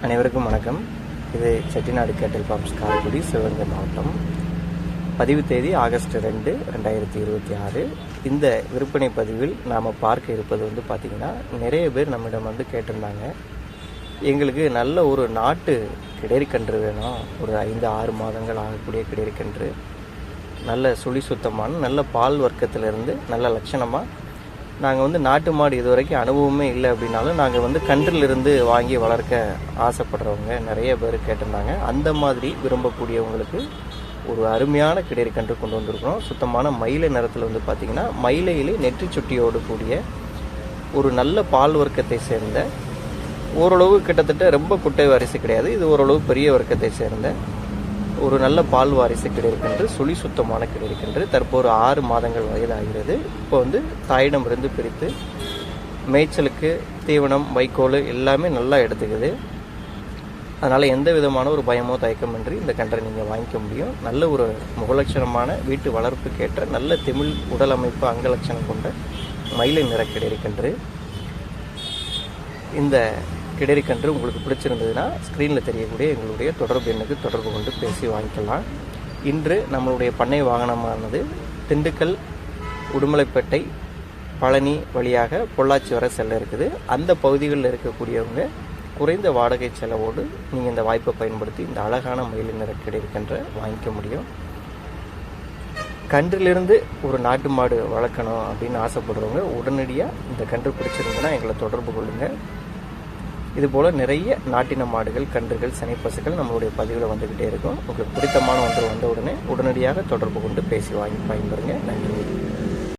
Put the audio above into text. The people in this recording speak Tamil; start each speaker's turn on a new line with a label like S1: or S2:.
S1: அனைவருக்கும் வணக்கம். இது செட்டிநாடு கேட்டல் ஃபார்ம்ஸ், காரைக்குடி, சிவகங்கை மாவட்டம். பதிவு தேதி ஆகஸ்ட் 2, 2026. இந்த விற்பனை பதிவில் நாம் பார்க்க இருப்பது பார்த்திங்கன்னா, நிறைய பேர் நம்மிடம் கேட்டிருந்தாங்க, எங்களுக்கு நல்ல ஒரு நாட்டு கிடரிக்கன்று வேணும், ஒரு 5-6 மாதங்கள் ஆகக்கூடிய கிடரிக்கன்று, நல்ல சுழி சுத்தமான நல்ல பால் வர்க்கத்திலிருந்து நல்ல லட்சணமாக, நாங்கள் நாட்டு மாடு இது வரைக்கும் அனுபவமே இல்லை அப்படின்னாலும் நாங்கள் கன்றிலிருந்து வாங்கி வளர்க்க ஆசைப்படுறவங்க நிறைய பேர் கேட்டிருந்தாங்க. அந்த மாதிரி விரும்பக்கூடியவங்களுக்கு ஒரு அருமையான கிடரி கன்று கொண்டு வந்திருக்கிறோம். சுத்தமான மயிலை நிறத்தில் பார்த்திங்கன்னா, மயிலையிலே நெற்றி சுட்டியோடு கூடிய ஒரு நல்ல பால் வர்க்கத்தை சேர்ந்த, ஓரளவு கிட்டத்தட்ட ரொம்ப குட்டை வாரிசு கிடையாது, இது ஓரளவு பெரிய வர்க்கத்தை சேர்ந்த ஒரு நல்ல பால் வாரிசு கிடரிக்கன்று, சுழி சுத்தமான கிடரிக்கன்று. தற்போது 6 மாதங்கள் வயதாகிறது. இப்போ தாயிடமிருந்து பிரித்து மேய்ச்சலுக்கு தீவனம், வைக்கோல் எல்லாமே நல்லா எடுத்துக்குது. அதனால் எந்த விதமான ஒரு பயமோ தயக்கமின்றி இந்த கன்றை நீங்கள் வாங்கிக்க முடியும். நல்ல ஒரு முகலட்சணமான வீட்டு வளர்ப்புக்கேற்ற நல்ல திமிழ் உடல் அமைப்பு அங்கலட்சணம் கொண்ட மயிலை நிற கிடரிக்கன்று. இந்த கிடரிக்கன்று உங்களுக்கு பிடிச்சிருந்ததுன்னா ஸ்க்ரீனில் தெரியக்கூடிய எங்களுடைய தொடர்பு எண்ணுக்கு தொடர்பு கொண்டு பேசி வாங்கிக்கலாம். இன்று நம்மளுடைய பண்ணை வாகனமானது திண்டுக்கல், உடுமலைப்பேட்டை, பழனி வழியாக பொள்ளாச்சி வரை செல்ல இருக்குது. அந்த பகுதிகளில் இருக்கக்கூடியவங்க குறைந்த வாடகை செலவோடு நீங்கள் இந்த வாய்ப்பை பயன்படுத்தி இந்த அழகான மயிலை நிற கிடரிக்கன்றை வாங்கிக்க முடியும். கன்றிலிருந்து ஒரு நாட்டு மாடு வளர்க்கணும் அப்படின்னு ஆசைப்படுறவங்க உடனடியாக இந்த கன்று பிடிச்சிருந்ததுன்னா எங்களை தொடர்பு கொள்ளுங்கள். இதுபோல் நிறைய நாட்டின மாடுகள், கன்றுகள், சனிப்பசுகள் நம்மளுடைய பதிவில் வந்துக்கிட்டே இருக்கும். உங்களுக்கு பிடித்தமான ஒன்று வந்த உடனே உடனடியாக தொடர்பு கொண்டு பேசி வாங்கி பயன்பெறுங்க. நன்றி.